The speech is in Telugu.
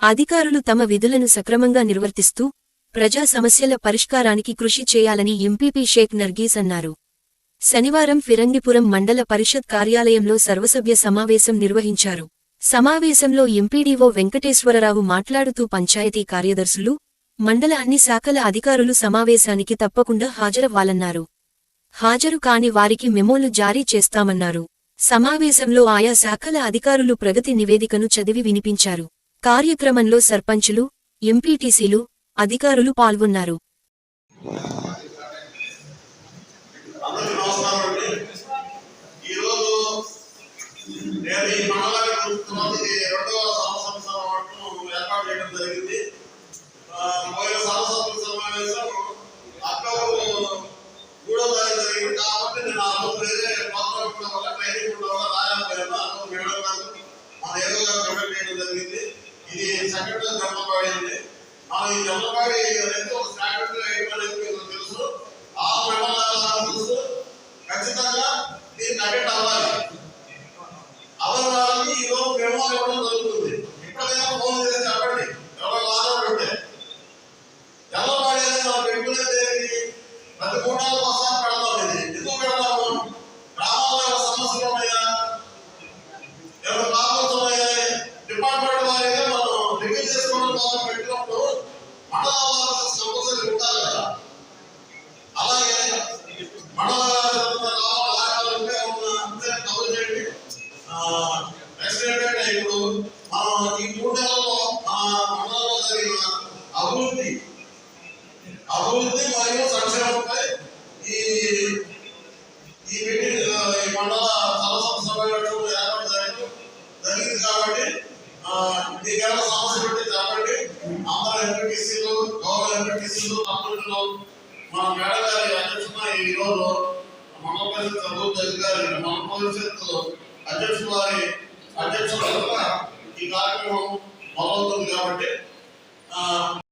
అధికారులు తమ విధులను సక్రమంగా నిర్వర్తిస్తూ ప్రజా సమస్యల పరిష్కారానికి కృషి చేయాలని ఎంపీపీ షేక్ నర్గీస్ అన్నారు. శనివారం ఫిరంగిపురం మండల పరిషత్ కార్యాలయంలో సర్వసభ్య సమావేశం నిర్వహించారు. సమావేశంలో ఎంపీడీఓ వెంకటేశ్వరరావు మాట్లాడుతూ పంచాయతీ కార్యదర్శులు, మండల అన్ని శాఖల అధికారులు సమావేశానికి తప్పకుండా హాజరవ్వాలన్నారు. హాజరు కాని వారికి మెమోలు జారీ చేస్తామన్నారు. సమావేశంలో ఆయా శాఖల అధికారులు ప్రగతి నివేదికను చదివి వినిపించారు. కార్యక్రమంలో సర్పంచులు, ఎంపీటీసీలు, అధికారులు పాల్గొన్నారు. ఇది సెకండ్ జమ్మపాడి అండి. మనం ఈ జమ్మపాడి అనేది ఒక స్టాండర్డ్ అనేది మీకు తెలుసు. ఆ మండలాలను చూస్తూ ఖచ్చితంగా దీన్ని అటెండ్ అవ్వాలి. వాళ్ళకి ఈరోజు మెమో ఇవ్వడం జరుగుతుంది. ఇప్పటికైనా ఫోన్ చేసి చెప్పండి ఎవరు లాగా ఉంటే. జమ్మపాడి అనేది మనం పెట్టుకునేది ప్రతి 3 నెలలకు ఒకసారి పెడతాం. ఇది ఎందుకు పెడతాము? గ్రామాల్లో సమస్యల మీద ఎవరు కాకపోతే డిపార్ట్మెంట్ వారిగా రివ్యూ చేసుకోవడం కోసం పెట్టినప్పుడు మండలాల సమస్యలు ఉంటారు కదా. అలాగే మండలాలు కవర్ చేయండి. నెక్స్ట్ ఏంటంటే ఇప్పుడు మనం ఈ 3 నెలల్లో మండలంలో జరిగిన అభివృద్ధి మరియు సంక్షేమంపై ఈ మీటింగ్ ఈ మండల సరస్వత సమావేశం ఏర్పాటు జరిగింది కాబట్టి మీకేమైనా సమస్య ఉంటే చెప్పండి. అందరూ ఎంపీటీసీలు, గౌరవ ఎంపీటీసీలు, కంప్యూటర్లు మన మేడం గారి అధ్యక్షున ఈరోజు మండల పరిషత్ అభివృద్ధి అధికారి మండల పరిషత్ అధ్యక్షుల వారి అధ్యక్షుల ఈ కార్యక్రమం మొదలవుతుంది కాబట్టి